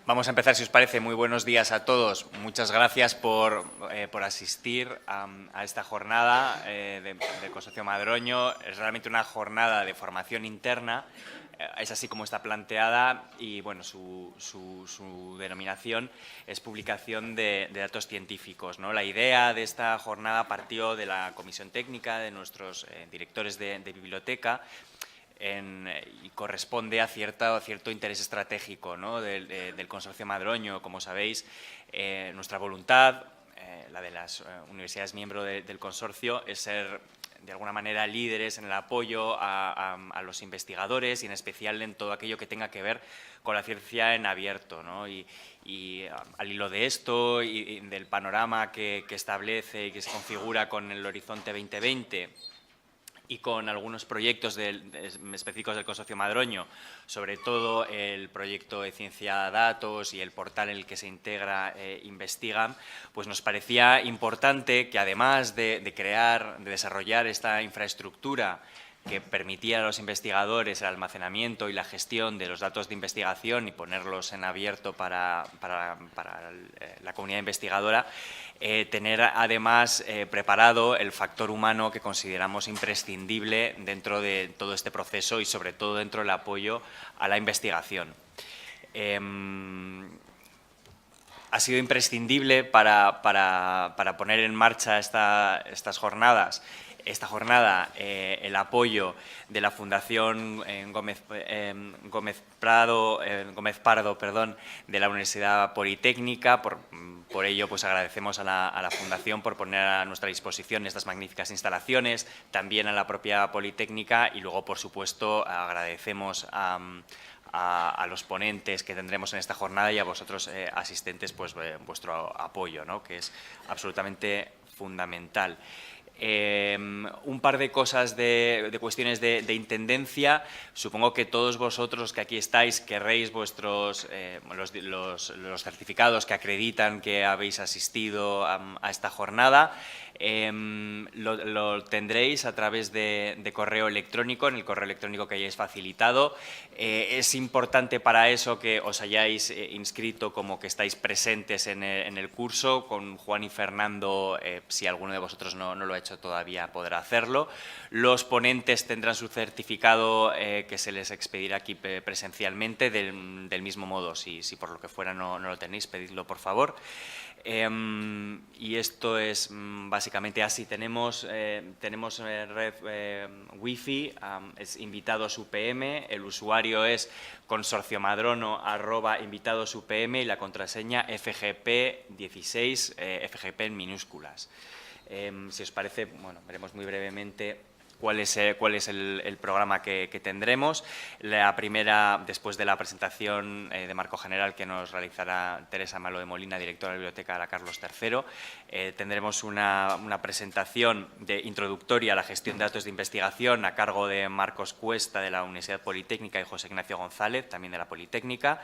Vamos a empezar, si os parece. Muy buenos días a todos. Muchas gracias por asistir a esta jornada del Consorcio Madroño. Es realmente una jornada de formación interna, es así como está planteada y bueno, su denominación es publicación de datos científicos, ¿no? La idea de esta jornada partió de la comisión técnica, de nuestros directores de biblioteca, y corresponde a cierto interés estratégico, ¿no? del Consorcio Madroño. Como sabéis, nuestra voluntad, la de las universidades miembro del consorcio, es ser de alguna manera líderes en el apoyo a los investigadores y en especial en todo aquello que tenga que ver con la ciencia en abierto, ¿no? Y al hilo de esto y del panorama que establece y que se configura con el Horizonte 2020 y con algunos proyectos específicos del Consorcio Madroño, sobre todo el proyecto de Ciencia Datos y el portal en el que se integra Investigam, pues nos parecía importante que, además de desarrollar esta infraestructura que permitía a los investigadores el almacenamiento y la gestión de los datos de investigación y ponerlos en abierto para la comunidad investigadora, tener además preparado el factor humano que consideramos imprescindible dentro de todo este proceso y sobre todo dentro del apoyo a la investigación. Ha sido imprescindible para poner en marcha esta jornada, el apoyo de la Fundación Gómez Pardo, de la Universidad Politécnica. Por ello, pues agradecemos a la Fundación por poner a nuestra disposición estas magníficas instalaciones, también a la propia Politécnica, y luego, por supuesto, agradecemos a los ponentes que tendremos en esta jornada y a vosotros, asistentes, pues vuestro apoyo, ¿no? Que es absolutamente fundamental. Un par de cosas de cuestiones de intendencia. Supongo que todos vosotros que aquí estáis querréis vuestros los certificados que acreditan que habéis asistido a esta jornada. Lo tendréis a través de correo electrónico, en el correo electrónico que hayáis facilitado. Es importante para eso que os hayáis inscrito como que estáis presentes en el curso. Con Juan y Fernando, si alguno de vosotros no lo ha hecho todavía, podrá hacerlo. Los ponentes tendrán su certificado que se les expedirá aquí presencialmente, del mismo modo. Si por lo que fuera no lo tenéis, pedidlo, por favor. Y esto es básicamente así. Tenemos red wifi, es invitadosupm, el usuario es consorciomadrono@invitadosupm y la contraseña FGP16, FGP en minúsculas. Si os parece, bueno, veremos muy brevemente cuál es el programa que tendremos. La primera, después de la presentación de marco general que nos realizará Teresa Malo de Molina, directora de la Biblioteca de la Carlos III, tendremos una presentación introductoria a la gestión de datos de investigación a cargo de Marcos Cuesta, de la Universidad Politécnica, y José Ignacio González, también de la Politécnica,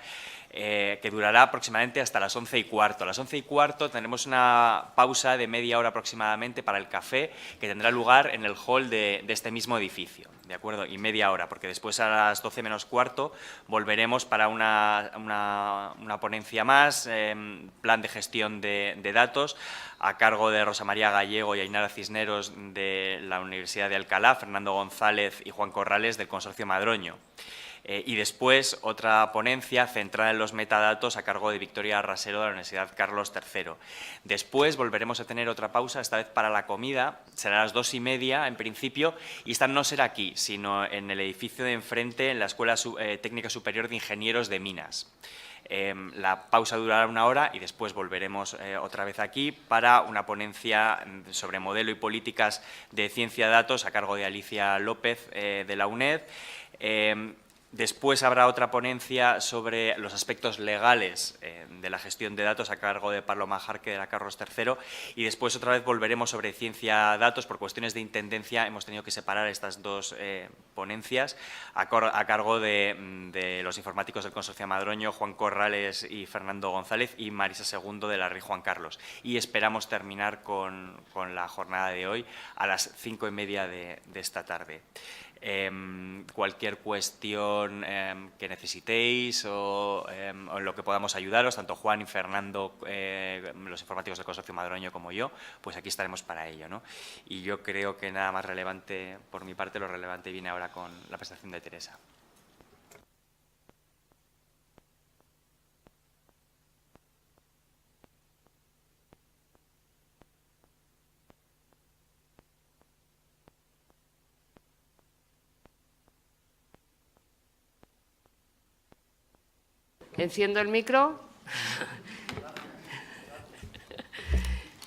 que durará aproximadamente hasta las 11:15. A las 11:15 tendremos una pausa de media hora aproximadamente para el café, que tendrá lugar en el hall de este mismo edificio, ¿de acuerdo? Y media hora, porque después a las 12 menos cuarto volveremos para una ponencia más, plan de gestión de datos, a cargo de Rosa María Gallego y Ainara Cisneros de la Universidad de Alcalá, Fernando González y Juan Corrales del Consorcio Madroño. Y después otra ponencia centrada en los metadatos a cargo de Victoria Rasero de la Universidad Carlos III. Después volveremos a tener otra pausa, esta vez para la comida, será a las 2:30 en principio, y esta no será aquí, sino en el edificio de enfrente, en la Escuela Técnica Superior de Ingenieros de Minas. La pausa durará 1 hora y después volveremos otra vez aquí para una ponencia sobre modelo y políticas de ciencia de datos a cargo de Alicia López de la UNED. Después habrá otra ponencia sobre los aspectos legales de la gestión de datos a cargo de Paloma Jarque de la Carlos III, y después otra vez volveremos sobre ciencia datos. Por cuestiones de intendencia hemos tenido que separar estas dos ponencias a cargo de los informáticos del Consorcio Madroño, Juan Corrales y Fernando González, y Marisa Segundo de la RI Juan Carlos. Y esperamos terminar con la jornada de hoy a las 5:30 de esta tarde. cualquier cuestión que necesitéis o en lo que podamos ayudaros, tanto Juan y Fernando, los informáticos del Consorcio Madroño, como yo, pues aquí estaremos para ello, ¿no? Y yo creo que nada más relevante, por mi parte, lo relevante viene ahora con la presentación de Teresa. Enciendo el micro.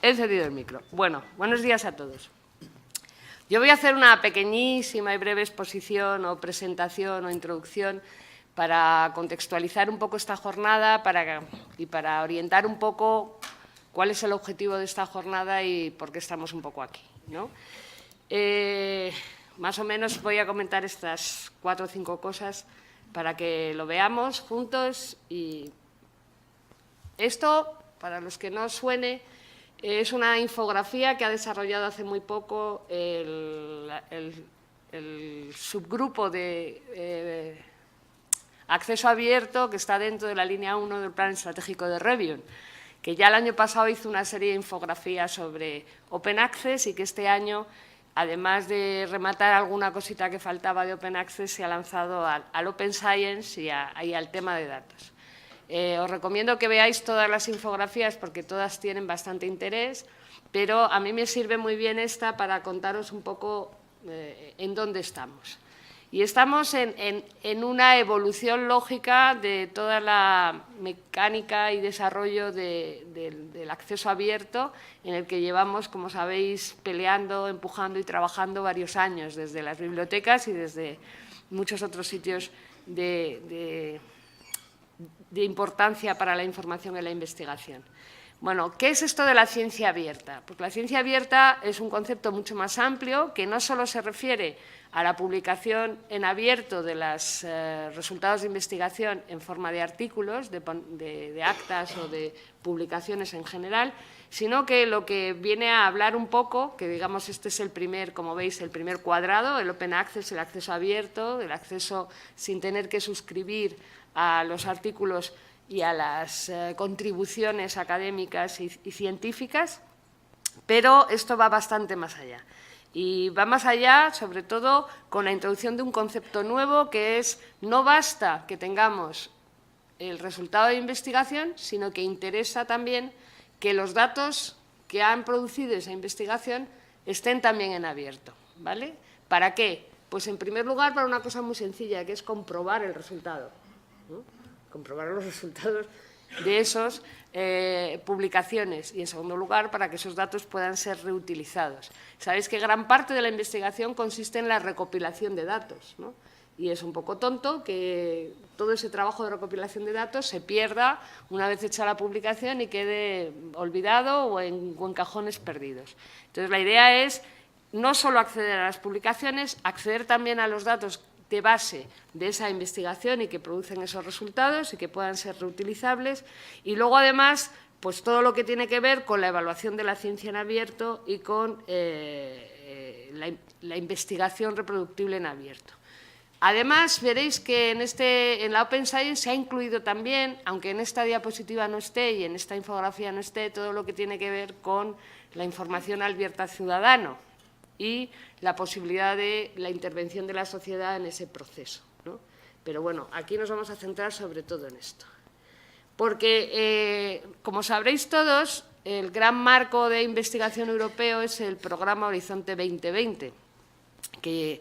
He encendido el micro. Bueno, buenos días a todos. Yo voy a hacer una pequeñísima y breve exposición o presentación o introducción para contextualizar un poco esta jornada y para orientar un poco cuál es el objetivo de esta jornada y por qué estamos un poco aquí, ¿no? Más o menos voy a comentar estas 4 o 5 cosas para que lo veamos juntos. Y esto, para los que no os suene, es una infografía que ha desarrollado hace muy poco el subgrupo de acceso abierto que está dentro de la línea 1 del Plan Estratégico de Revion, que ya el año pasado hizo una serie de infografías sobre Open Access y que este año, además de rematar alguna cosita que faltaba de Open Access, se ha lanzado al Open Science y al tema de datos. Os recomiendo que veáis todas las infografías porque todas tienen bastante interés, pero a mí me sirve muy bien esta para contaros un poco en dónde estamos. Y estamos en una evolución lógica de toda la mecánica y desarrollo del acceso abierto, en el que llevamos, como sabéis, peleando, empujando y trabajando varios años, desde las bibliotecas y desde muchos otros sitios de importancia para la información y la investigación. Bueno, ¿qué es esto de la ciencia abierta? Porque la ciencia abierta es un concepto mucho más amplio que no solo se refiere a la publicación en abierto de los resultados de investigación en forma de artículos, de actas o de publicaciones en general, sino que lo que viene a hablar un poco, que digamos este es el primer, como veis, el primer cuadrado, el Open Access, el acceso abierto, el acceso sin tener que suscribir a los artículos y a las contribuciones académicas y científicas, pero esto va bastante más allá. Y va más allá, sobre todo, con la introducción de un concepto nuevo que es: no basta que tengamos el resultado de investigación, sino que interesa también que los datos que han producido esa investigación estén también en abierto, ¿vale? ¿Para qué? Pues, en primer lugar, para una cosa muy sencilla, que es comprobar el resultado, ¿no? Comprobar los resultados de esas publicaciones, y, en segundo lugar, para que esos datos puedan ser reutilizados. Sabéis que gran parte de la investigación consiste en la recopilación de datos, ¿no? Y es un poco tonto que todo ese trabajo de recopilación de datos se pierda una vez hecha la publicación y quede olvidado o en cajones perdidos. Entonces, la idea es no solo acceder a las publicaciones, acceder también a los datos de base de esa investigación y que producen esos resultados y que puedan ser reutilizables. Y luego, además, pues todo lo que tiene que ver con la evaluación de la ciencia en abierto y con la investigación reproductible en abierto. Además, veréis que en la Open Science se ha incluido también, aunque en esta diapositiva no esté y en esta infografía no esté, todo lo que tiene que ver con la información abierta al ciudadano y la posibilidad de la intervención de la sociedad en ese proceso, ¿no? Pero bueno, aquí nos vamos a centrar sobre todo en esto. Porque, como sabréis todos, el gran marco de investigación europeo es el programa Horizonte 2020, que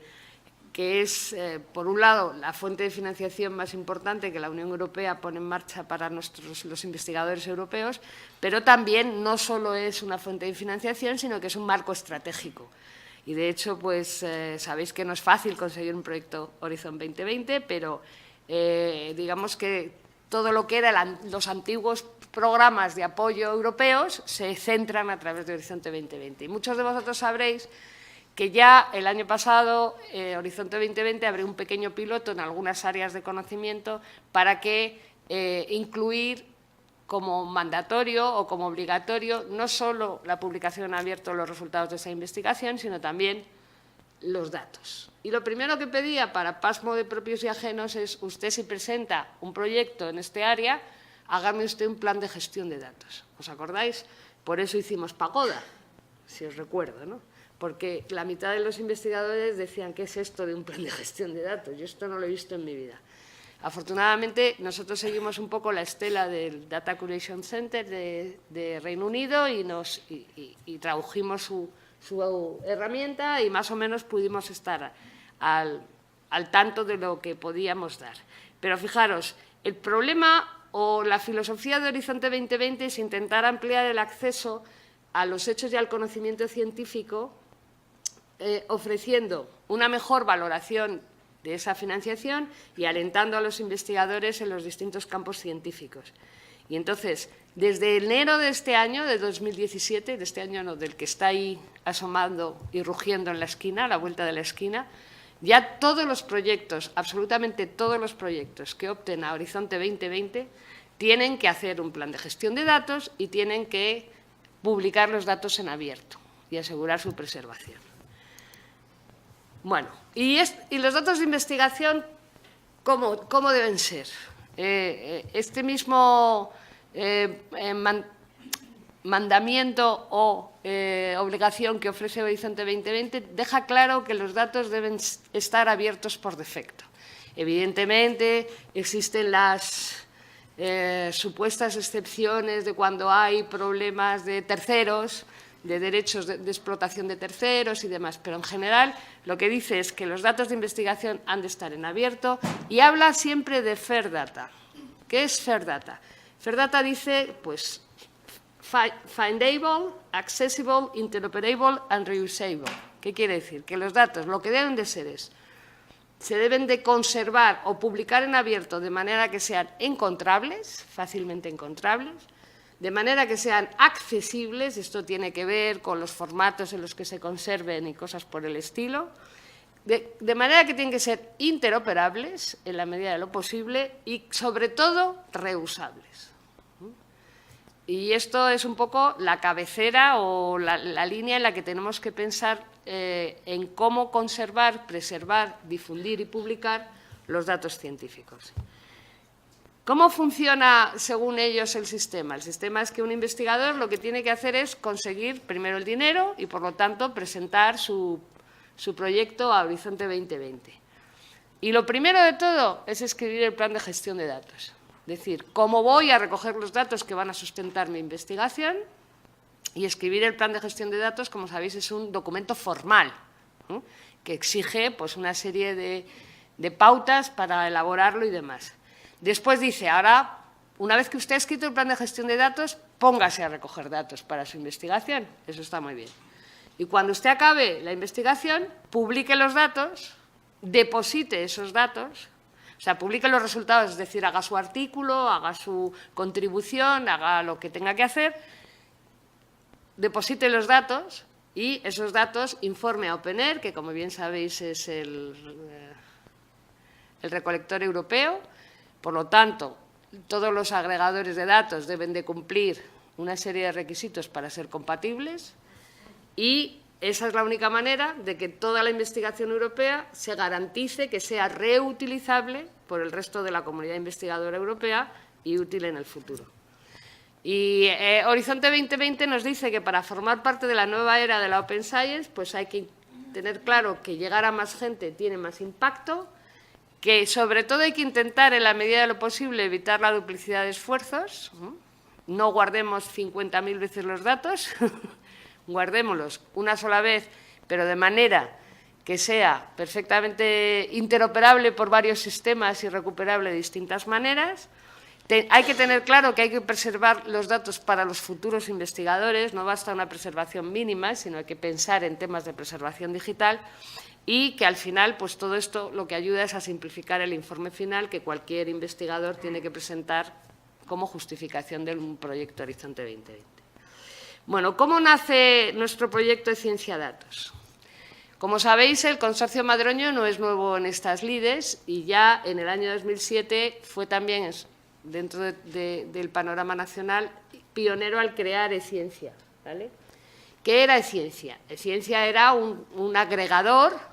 es, por un lado, la fuente de financiación más importante que la Unión Europea pone en marcha para los investigadores europeos, pero también no solo es una fuente de financiación, sino que es un marco estratégico. Y, de hecho, pues sabéis que no es fácil conseguir un proyecto Horizon 2020, pero digamos que todo lo que eran los antiguos programas de apoyo europeos se centran a través de Horizonte 2020. Y muchos de vosotros sabréis que ya el año pasado Horizonte 2020 abrió un pequeño piloto en algunas áreas de conocimiento para que incluir como mandatorio o como obligatorio no solo la publicación en abierto de los resultados de esa investigación, sino también los datos. Y lo primero que pedía, para pasmo de propios y ajenos, es usted si presenta un proyecto en este área, hágame usted un plan de gestión de datos. ¿Os acordáis? Por eso hicimos Pagoda, si os recuerdo, ¿no? Porque la mitad de los investigadores decían, ¿qué es esto de un plan de gestión de datos? Yo esto no lo he visto en mi vida. Afortunadamente, nosotros seguimos un poco la estela del Data Curation Center de Reino Unido y tradujimos su herramienta y más o menos pudimos estar al tanto de lo que podíamos dar. Pero fijaros, el problema o la filosofía de Horizonte 2020 es intentar ampliar el acceso a los hechos y al conocimiento científico, ofreciendo una mejor valoración de esa financiación y alentando a los investigadores en los distintos campos científicos. Y entonces, desde enero de este año, de 2017, de este año no, del que está ahí asomando y rugiendo en la esquina, a la vuelta de la esquina, ya todos los proyectos, absolutamente todos los proyectos que opten a Horizonte 2020 tienen que hacer un plan de gestión de datos y tienen que publicar los datos en abierto y asegurar su preservación. Bueno, y los datos de investigación, ¿cómo deben ser? Este mismo mandamiento o obligación que ofrece Horizonte 2020 deja claro que los datos deben estar abiertos por defecto. Evidentemente, existen las supuestas excepciones de cuando hay problemas de terceros, de derechos de explotación de terceros y demás, pero en general lo que dice es que los datos de investigación han de estar en abierto y habla siempre de Fair Data. ¿Qué es Fair Data? Fair Data dice, pues, findable, accessible, interoperable and reusable. ¿Qué quiere decir? Que los datos lo que deben de ser se deben de conservar o publicar en abierto de manera que sean encontrables, fácilmente encontrables, de manera que sean accesibles, esto tiene que ver con los formatos en los que se conserven y cosas por el estilo, de manera que tienen que ser interoperables en la medida de lo posible y, sobre todo, reusables. Y esto es un poco la cabecera o la línea en la que tenemos que pensar en cómo conservar, preservar, difundir y publicar los datos científicos. ¿Cómo funciona, según ellos, el sistema? El sistema es que un investigador lo que tiene que hacer es conseguir primero el dinero y, por lo tanto, presentar su proyecto a Horizonte 2020. Y lo primero de todo es escribir el plan de gestión de datos. Es decir, cómo voy a recoger los datos que van a sustentar mi investigación, y escribir el plan de gestión de datos, como sabéis, es un documento formal, ¿no?, que exige, pues, una serie de pautas para elaborarlo y demás. Después dice, ahora, una vez que usted ha escrito el plan de gestión de datos, póngase a recoger datos para su investigación. Eso está muy bien. Y cuando usted acabe la investigación, publique los datos, deposite esos datos, o sea, publique los resultados, es decir, haga su artículo, haga su contribución, haga lo que tenga que hacer, deposite los datos y esos datos informe a OpenAIRE, que, como bien sabéis, es el recolector europeo. Por lo tanto, todos los agregadores de datos deben de cumplir una serie de requisitos para ser compatibles y esa es la única manera de que toda la investigación europea se garantice que sea reutilizable por el resto de la comunidad investigadora europea y útil en el futuro. Y Horizonte 2020 nos dice que para formar parte de la nueva era de la Open Science, pues hay que tener claro que llegar a más gente tiene más impacto, que sobre todo hay que intentar, en la medida de lo posible, evitar la duplicidad de esfuerzos. No guardemos 50.000 veces los datos, guardémoslos una sola vez, pero de manera que sea perfectamente interoperable por varios sistemas y recuperable de distintas maneras. Hay que tener claro que hay que preservar los datos para los futuros investigadores, no basta una preservación mínima, sino hay que pensar en temas de preservación digital y que al final, pues todo esto lo que ayuda es a simplificar el informe final que cualquier investigador tiene que presentar como justificación de un proyecto Horizonte 2020. Bueno, ¿cómo nace nuestro proyecto de Ciencia Datos? Como sabéis, el Consorcio Madroño no es nuevo en estas lides y ya en el año 2007 fue también, dentro del panorama nacional, pionero al crear eCiencia, ¿vale? ¿Qué era eCiencia? eCiencia era un agregador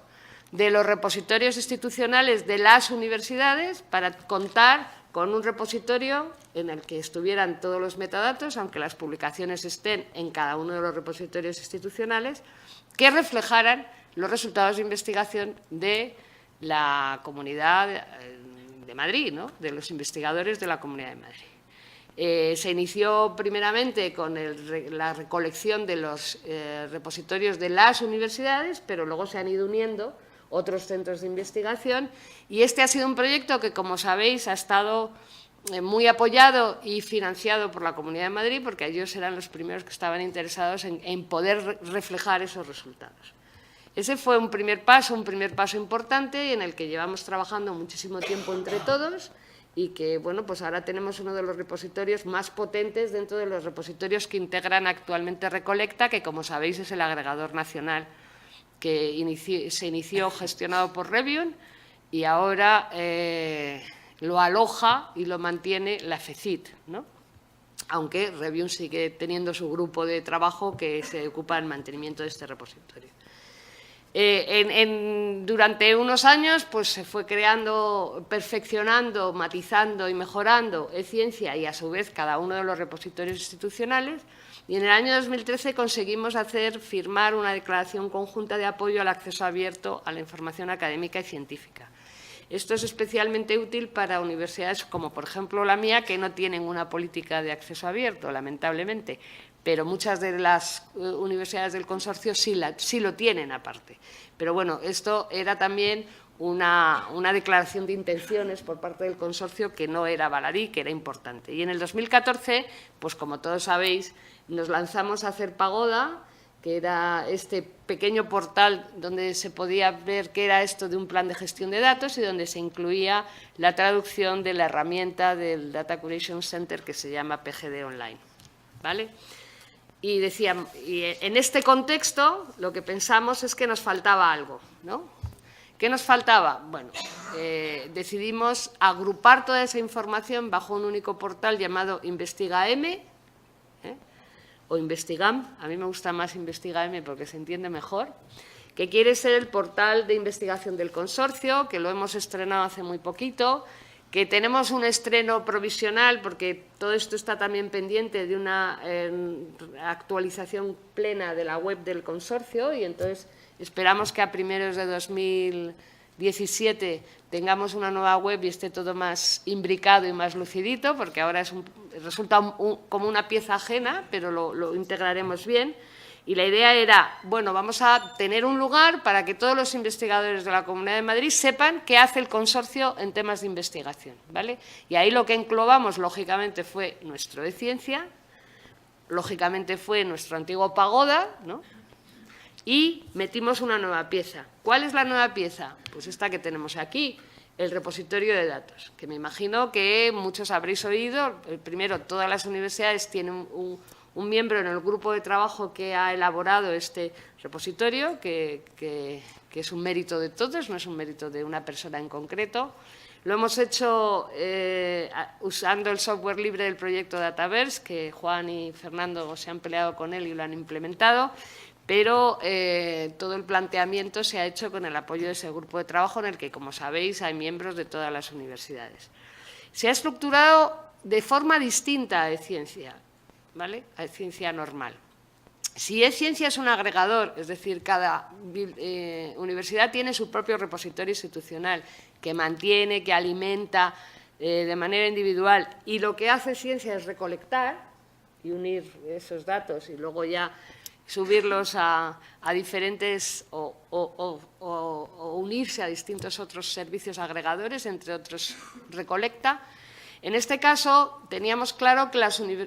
de los repositorios institucionales de las universidades para contar con un repositorio en el que estuvieran todos los metadatos, aunque las publicaciones estén en cada uno de los repositorios institucionales, que reflejaran los resultados de investigación de la Comunidad de Madrid, ¿no?, de los investigadores de la Comunidad de Madrid. Se inició primeramente con la recolección de los repositorios de las universidades, pero luego se han ido uniendo otros centros de investigación, y este ha sido un proyecto que, como sabéis, ha estado muy apoyado y financiado por la Comunidad de Madrid, porque ellos eran los primeros que estaban interesados en poder reflejar esos resultados. Ese fue un primer paso importante en el que llevamos trabajando muchísimo tiempo entre todos y que, bueno, pues ahora tenemos uno de los repositorios más potentes dentro de los repositorios que integran actualmente Recolecta, que, como sabéis, es el agregador nacional que se inició gestionado por Revium y ahora lo aloja y lo mantiene la FECIT, ¿no?, aunque Revium sigue teniendo su grupo de trabajo que se ocupa del mantenimiento de este repositorio. Durante unos años pues, se fue creando, perfeccionando, matizando y mejorando eCiencia y, a su vez, cada uno de los repositorios institucionales, y en el año 2013 conseguimos firmar una declaración conjunta de apoyo al acceso abierto a la información académica y científica. Esto es especialmente útil para universidades como, por ejemplo, la mía, que no tienen una política de acceso abierto, lamentablemente, pero muchas de las universidades del consorcio sí lo tienen aparte. Pero bueno, esto era también una declaración de intenciones por parte del consorcio que no era baladí, que era importante. Y en el 2014, pues como todos sabéis, nos lanzamos a hacer Pagoda, que era este pequeño portal donde se podía ver qué era esto de un plan de gestión de datos y donde se incluía la traducción de la herramienta del Data Curation Center que se llama PGD Online, ¿vale? Y en este contexto lo que pensamos es que nos faltaba algo, ¿no? ¿Qué nos faltaba? Bueno, decidimos agrupar toda esa información bajo un único portal llamado InvestigaM, o Investigam, a mí me gusta más InvestigaM porque se entiende mejor, que quiere ser el portal de investigación del consorcio, que lo hemos estrenado hace muy poquito, que tenemos un estreno provisional porque todo esto está también pendiente de una actualización plena de la web del consorcio, y entonces esperamos que a primeros de 2017 tengamos una nueva web y esté todo más imbricado y más lucidito, porque ahora resulta como una pieza ajena, pero lo integraremos bien. Y la idea era, bueno, vamos a tener un lugar para que todos los investigadores de la Comunidad de Madrid sepan qué hace el consorcio en temas de investigación, ¿vale? Y ahí lo que englobamos, lógicamente, fue nuestro eCiencia, lógicamente fue nuestro antiguo Pagoda, ¿no?, y metimos una nueva pieza. ¿Cuál es la nueva pieza? Pues esta que tenemos aquí, el repositorio de datos, que me imagino que muchos habréis oído. Primero, todas las universidades tienen un miembro en el grupo de trabajo que ha elaborado este repositorio, que es un mérito de todos, no es un mérito de una persona en concreto. Lo hemos hecho usando el software libre del proyecto Dataverse, que Juan y Fernando se han peleado con él y lo han implementado, pero todo el planteamiento se ha hecho con el apoyo de ese grupo de trabajo en el que, como sabéis, hay miembros de todas las universidades. Se ha estructurado de forma distinta a eCiencia, ¿vale?, a eCiencia normal. Si eCiencia es un agregador, es decir, cada universidad tiene su propio repositorio institucional que mantiene, que alimenta de manera individual, y lo que hace eCiencia es recolectar y unir esos datos y luego ya subirlos a diferentes o unirse a distintos otros servicios agregadores, entre otros Recolecta. En este caso, teníamos claro que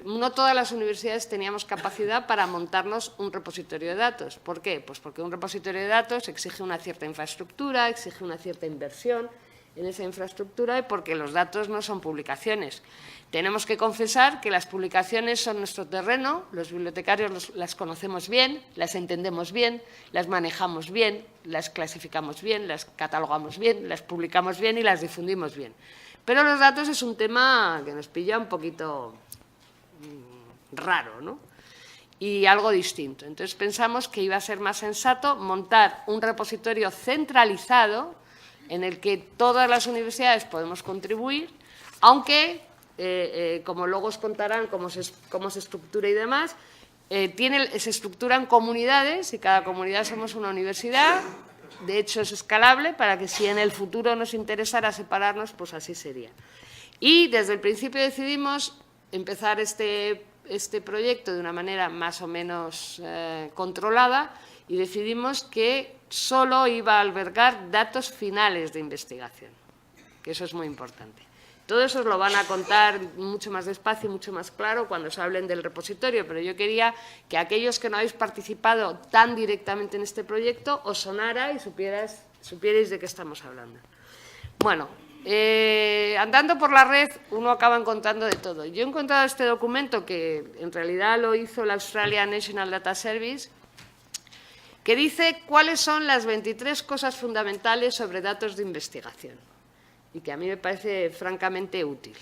no todas las universidades teníamos capacidad para montarnos un repositorio de datos. ¿Por qué? Pues porque un repositorio de datos exige una cierta infraestructura, exige una cierta inversión en esa infraestructura, y porque los datos no son publicaciones. Tenemos que confesar que las publicaciones son nuestro terreno, los bibliotecarios las conocemos bien, las entendemos bien, las manejamos bien, las clasificamos bien, las catalogamos bien, las publicamos bien y las difundimos bien. Pero los datos es un tema que nos pilla un poquito raro, ¿no? y algo distinto. Entonces pensamos que iba a ser más sensato montar un repositorio centralizado en el que todas las universidades podemos contribuir, aunque, como luego os contarán cómo se estructura y demás, se estructuran comunidades y cada comunidad somos una universidad. De hecho, es escalable para que si en el futuro nos interesara separarnos, pues así sería. Y desde el principio decidimos empezar este proyecto de una manera más o menos controlada y decidimos que solo iba a albergar datos finales de investigación, que eso es muy importante. Todo eso os lo van a contar mucho más despacio y mucho más claro cuando os hablen del repositorio, pero yo quería que aquellos que no habéis participado tan directamente en este proyecto os sonara y supierais de qué estamos hablando. Bueno, andando por la red uno acaba encontrando de todo. Yo he encontrado este documento que en realidad lo hizo la Australian National Data Service, que dice cuáles son las 23 cosas fundamentales sobre datos de investigación y que a mí me parece francamente útil.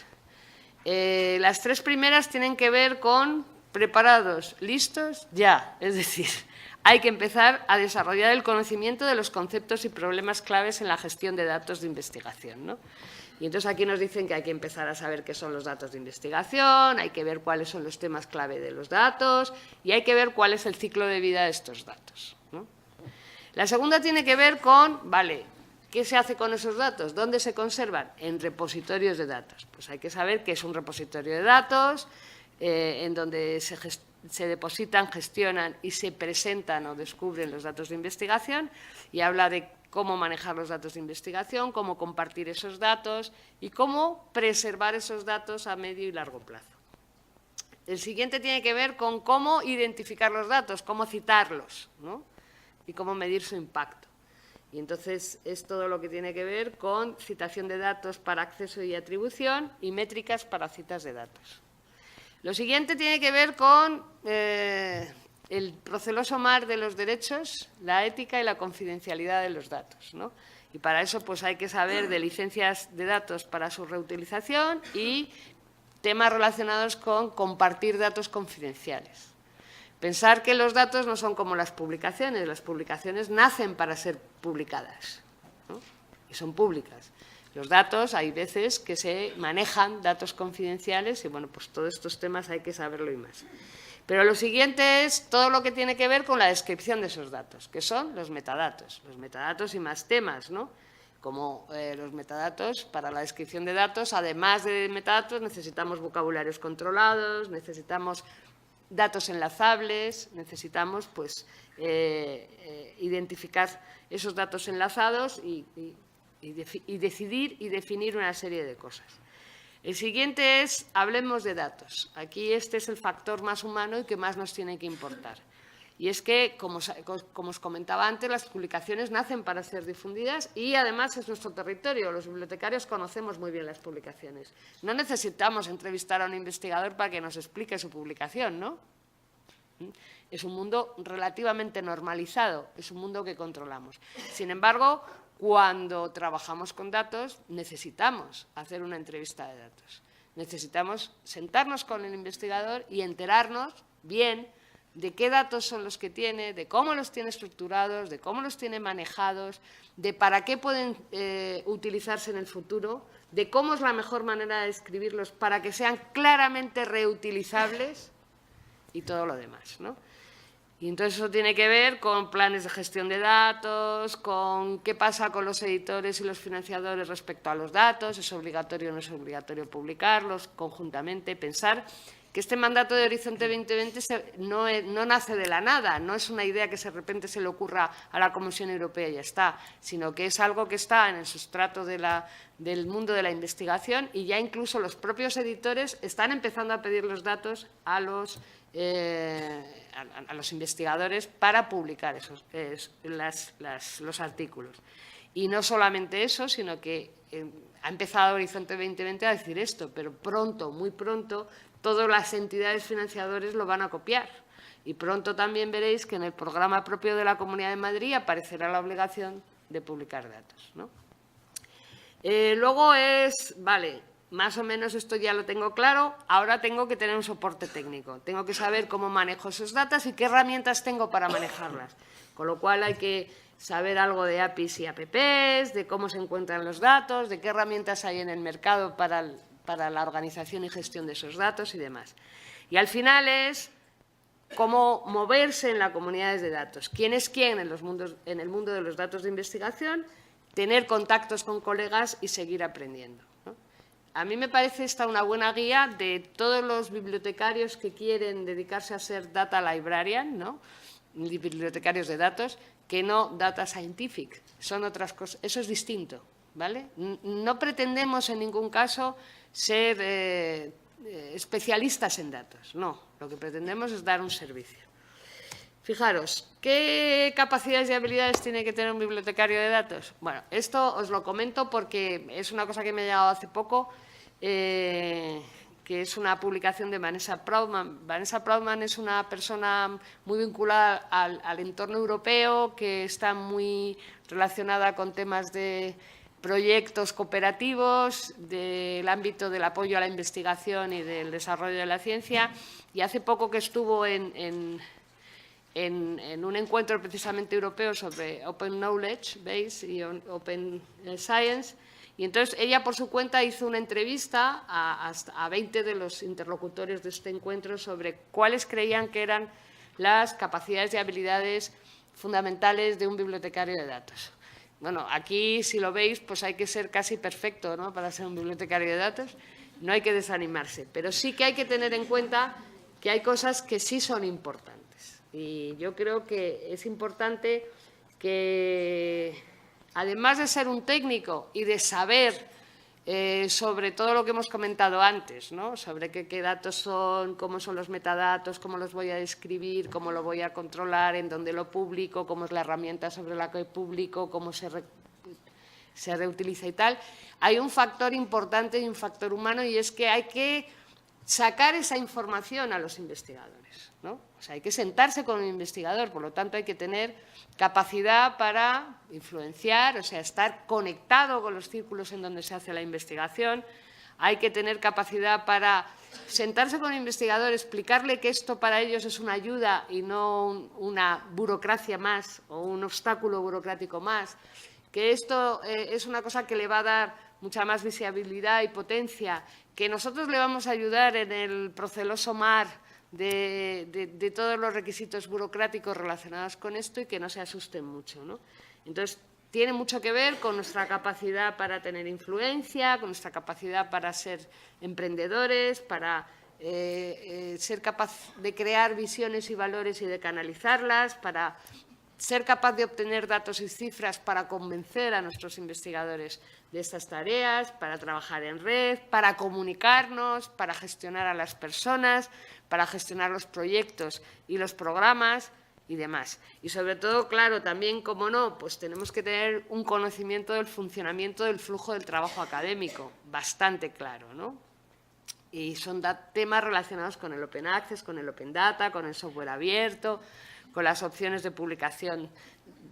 Las 3 primeras tienen que ver con preparados, listos, ya. Es decir, hay que empezar a desarrollar el conocimiento de los conceptos y problemas claves en la gestión de datos de investigación, ¿no? Y entonces aquí nos dicen que hay que empezar a saber qué son los datos de investigación, hay que ver cuáles son los temas clave de los datos y hay que ver cuál es el ciclo de vida de estos datos, ¿no? La segunda tiene que ver con, vale, ¿qué se hace con esos datos? ¿Dónde se conservan? En repositorios de datos. Pues hay que saber qué es un repositorio de datos, en donde se depositan, gestionan y se presentan o descubren los datos de investigación, y habla de cómo manejar los datos de investigación, cómo compartir esos datos y cómo preservar esos datos a medio y largo plazo. El siguiente tiene que ver con cómo identificar los datos, cómo citarlos, ¿no? Y cómo medir su impacto. Y entonces es todo lo que tiene que ver con citación de datos para acceso y atribución y métricas para citas de datos. Lo siguiente tiene que ver con el proceloso mar de los derechos, la ética y la confidencialidad de los datos, ¿no? Y para eso pues hay que saber de licencias de datos para su reutilización y temas relacionados con compartir datos confidenciales. Pensar que los datos no son como las publicaciones nacen para ser publicadas, ¿no? Y son públicas. Los datos, hay veces que se manejan datos confidenciales y, bueno, pues todos estos temas hay que saberlo y más. Pero lo siguiente es todo lo que tiene que ver con la descripción de esos datos, que son los metadatos y más temas, ¿no? Como los metadatos, para la descripción de datos, además de metadatos, necesitamos vocabularios controlados, necesitamos datos enlazables, necesitamos pues, identificar esos datos enlazados y decidir y definir una serie de cosas. El siguiente es, hablemos de datos. Aquí este es el factor más humano y que más nos tiene que importar. Y es que, como os comentaba antes, las publicaciones nacen para ser difundidas y además es nuestro territorio. Los bibliotecarios conocemos muy bien las publicaciones. No necesitamos entrevistar a un investigador para que nos explique su publicación, ¿no? Es un mundo relativamente normalizado, es un mundo que controlamos. Sin embargo, cuando trabajamos con datos, necesitamos hacer una entrevista de datos. Necesitamos sentarnos con el investigador y enterarnos bien de qué datos son los que tiene, de cómo los tiene estructurados, de cómo los tiene manejados, de para qué pueden utilizarse en el futuro, de cómo es la mejor manera de escribirlos para que sean claramente reutilizables y todo lo demás, ¿no? Y entonces eso tiene que ver con planes de gestión de datos, con qué pasa con los editores y los financiadores respecto a los datos, es obligatorio o no es obligatorio publicarlos conjuntamente, pensar que este mandato de Horizonte 2020 no nace de la nada, no es una idea que de repente se le ocurra a la Comisión Europea y ya está, sino que es algo que está en el sustrato del mundo de la investigación y ya incluso los propios editores están empezando a pedir los datos a los investigadores para publicar los artículos. Y no solamente eso, sino que ha empezado Horizonte 2020 a decir esto, pero pronto, muy pronto, todas las entidades financiadoras lo van a copiar. Y pronto también veréis que en el programa propio de la Comunidad de Madrid aparecerá la obligación de publicar datos, ¿no? Luego es, vale, más o menos esto ya lo tengo claro, ahora tengo que tener un soporte técnico, tengo que saber cómo manejo esos datos y qué herramientas tengo para manejarlas, con lo cual hay que saber algo de APIs y APPs, de cómo se encuentran los datos, de qué herramientas hay en el mercado para la organización y gestión de esos datos y demás. Y al final es cómo moverse en las comunidades de datos, quién es quién en el mundo de los datos de investigación, tener contactos con colegas y seguir aprendiendo, ¿no? A mí me parece esta una buena guía de todos los bibliotecarios que quieren dedicarse a ser data librarian, ¿no? Bibliotecarios de datos, que no data scientific, son otras cosas, eso es distinto, ¿vale? No pretendemos en ningún caso ser especialistas en datos, no, lo que pretendemos es dar un servicio. Fijaros, ¿qué capacidades y habilidades tiene que tener un bibliotecario de datos? Bueno, esto os lo comento porque es una cosa que me ha llegado hace poco, que es una publicación de Vanessa Proudman. Vanessa Proudman es una persona muy vinculada al entorno europeo, que está muy relacionada con temas de proyectos cooperativos, del ámbito del apoyo a la investigación y del desarrollo de la ciencia, y hace poco que estuvo en un encuentro precisamente europeo sobre Open Knowledge Base y Open Science, y entonces ella por su cuenta hizo una entrevista a 20 de los interlocutores de este encuentro sobre cuáles creían que eran las capacidades y habilidades fundamentales de un bibliotecario de datos. Bueno, aquí si lo veis pues hay que ser casi perfecto, ¿no?, para ser un bibliotecario de datos, no hay que desanimarse, pero sí que hay que tener en cuenta que hay cosas que sí son importantes. Y yo creo que es importante que, además de ser un técnico y de saber sobre todo lo que hemos comentado antes, ¿no?, sobre qué datos son, cómo son los metadatos, cómo los voy a describir, cómo lo voy a controlar, en dónde lo publico, cómo es la herramienta sobre la que publico, cómo se reutiliza y tal, hay un factor importante y un factor humano, y es que hay que sacar esa información a los investigadores, ¿no? O sea, hay que sentarse con un investigador, por lo tanto hay que tener capacidad para influenciar, o sea, estar conectado con los círculos en donde se hace la investigación, hay que tener capacidad para sentarse con el investigador, explicarle que esto para ellos es una ayuda y no una burocracia más o un obstáculo burocrático más, que esto es una cosa que le va a dar mucha más visibilidad y potencia, que nosotros le vamos a ayudar en el proceloso mar de todos los requisitos burocráticos relacionados con esto y que no se asusten mucho, ¿no? Entonces, tiene mucho que ver con nuestra capacidad para tener influencia, con nuestra capacidad para ser emprendedores, para ser capaz de crear visiones y valores y de canalizarlas, para ser capaz de obtener datos y cifras para convencer a nuestros investigadores de estas tareas, para trabajar en red, para comunicarnos, para gestionar a las personas, para gestionar los proyectos y los programas y demás. Y sobre todo, claro, también, como no, pues tenemos que tener un conocimiento del funcionamiento del flujo del trabajo académico, bastante claro, ¿no? Y son temas relacionados con el Open Access, con el Open Data, con el software abierto, con las opciones de publicación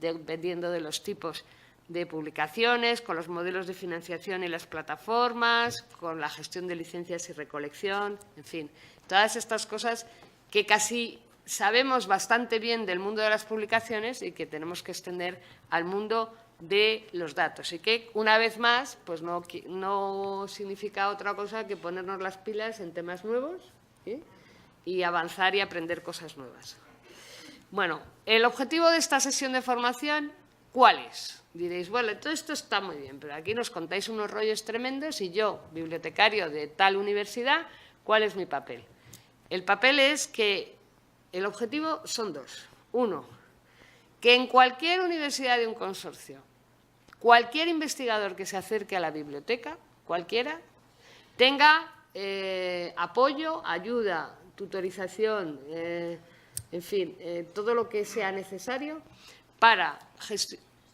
dependiendo de los tipos de publicaciones, con los modelos de financiación y las plataformas, con la gestión de licencias y recolección, en fin, todas estas cosas que casi sabemos bastante bien del mundo de las publicaciones y que tenemos que extender al mundo de los datos, y que, una vez más, pues no significa otra cosa que ponernos las pilas en temas nuevos, ¿sí?, y avanzar y aprender cosas nuevas. Bueno, el objetivo de esta sesión de formación, ¿cuál es? Diréis, bueno, todo esto está muy bien, pero aquí nos contáis unos rollos tremendos y yo, bibliotecario de tal universidad, ¿cuál es mi papel? El papel es que el objetivo son dos. Uno, que en cualquier universidad de un consorcio, cualquier investigador que se acerque a la biblioteca, cualquiera, tenga apoyo, ayuda, tutorización, en fin, todo lo que sea necesario para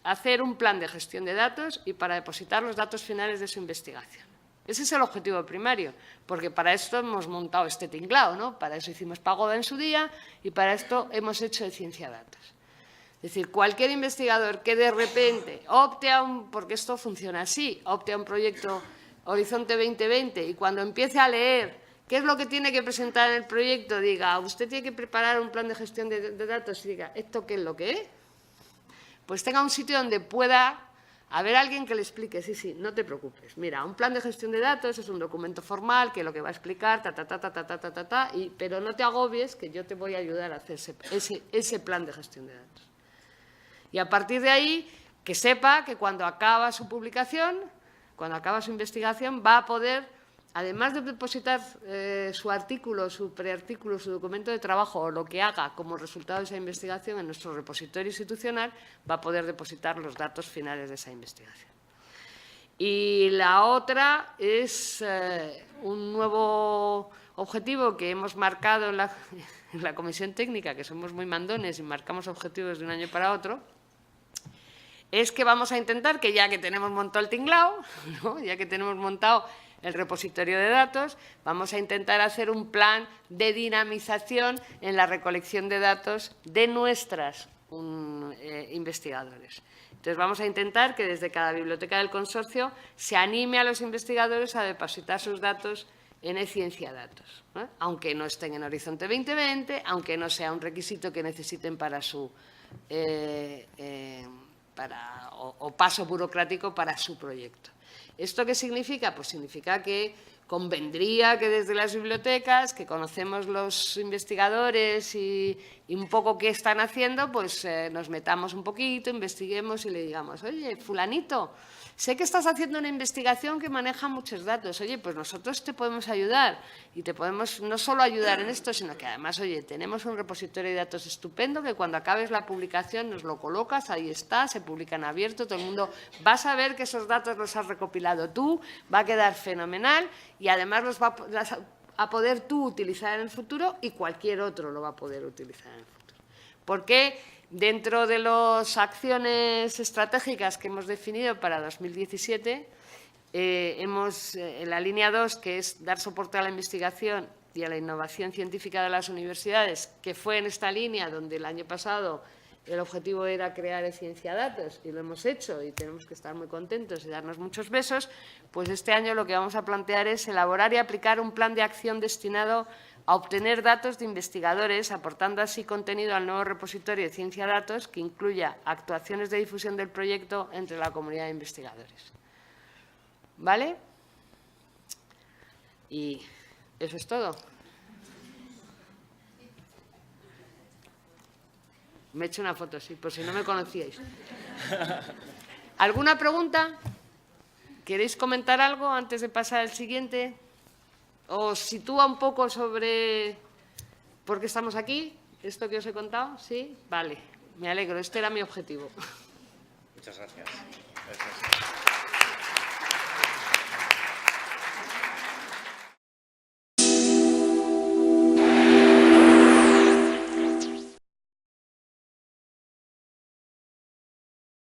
hacer un plan de gestión de datos y para depositar los datos finales de su investigación. Ese es el objetivo primario, porque para esto hemos montado este tinglao, ¿no? Para eso hicimos Pagoda en su día y para esto hemos hecho de Ciencia Datos. Es decir, cualquier investigador que de repente opte a porque esto funciona así, opte a un proyecto Horizonte 2020 y cuando empiece a leer qué es lo que tiene que presentar en el proyecto, diga, usted tiene que preparar un plan de gestión de datos y diga, ¿esto qué es lo que es? Pues tenga un sitio donde pueda haber alguien que le explique, sí, no te preocupes. Mira, un plan de gestión de datos es un documento formal que lo que va a explicar, pero no te agobies que yo te voy a ayudar a hacer ese plan de gestión de datos. Y a partir de ahí, que sepa que cuando acaba su publicación, cuando acaba su investigación, va a poder, además de depositar su artículo, su preartículo, su documento de trabajo o lo que haga como resultado de esa investigación en nuestro repositorio institucional, va a poder depositar los datos finales de esa investigación. Y la otra es un nuevo objetivo que hemos marcado en la comisión técnica, que somos muy mandones y marcamos objetivos de un año para otro, es que vamos a intentar que ya que tenemos montado el tinglao, ¿no? Ya que tenemos montado el repositorio de datos, vamos a intentar hacer un plan de dinamización en la recolección de datos de nuestros investigadores. Entonces, vamos a intentar que desde cada biblioteca del consorcio se anime a los investigadores a depositar sus datos en eCiencia Datos, ¿no? Aunque no estén en Horizonte 2020, aunque no sea un requisito que necesiten para su paso burocrático para su proyecto. ¿Esto qué significa? Pues significa que convendría que desde las bibliotecas, que conocemos los investigadores y un poco qué están haciendo, pues nos metamos un poquito, investiguemos y le digamos, oye, fulanito, sé que estás haciendo una investigación que maneja muchos datos, oye, pues nosotros te podemos ayudar y te podemos no solo ayudar en esto, sino que además, oye, tenemos un repositorio de datos estupendo que cuando acabes la publicación nos lo colocas, ahí está, se publica en abierto, todo el mundo va a saber que esos datos los has recopilado tú, va a quedar fenomenal y además los va a poder tú utilizar en el futuro y cualquier otro lo va a poder utilizar en el futuro. ¿Por qué? Dentro de las acciones estratégicas que hemos definido para 2017, en la línea 2, que es dar soporte a la investigación y a la innovación científica de las universidades, que fue en esta línea donde el año pasado el objetivo era crear eCiencia Datos y lo hemos hecho y tenemos que estar muy contentos y darnos muchos besos, pues este año lo que vamos a plantear es elaborar y aplicar un plan de acción destinado a obtener datos de investigadores, aportando así contenido al nuevo repositorio de Ciencia Datos que incluya actuaciones de difusión del proyecto entre la comunidad de investigadores. ¿Vale? Y eso es todo. Me he hecho una foto, sí, por si no me conocíais. ¿Alguna pregunta? ¿Queréis comentar algo antes de pasar al siguiente? ¿Os sitúa un poco sobre por qué estamos aquí? ¿Esto que os he contado? ¿Sí? Vale, me alegro. Este era mi objetivo. Muchas gracias.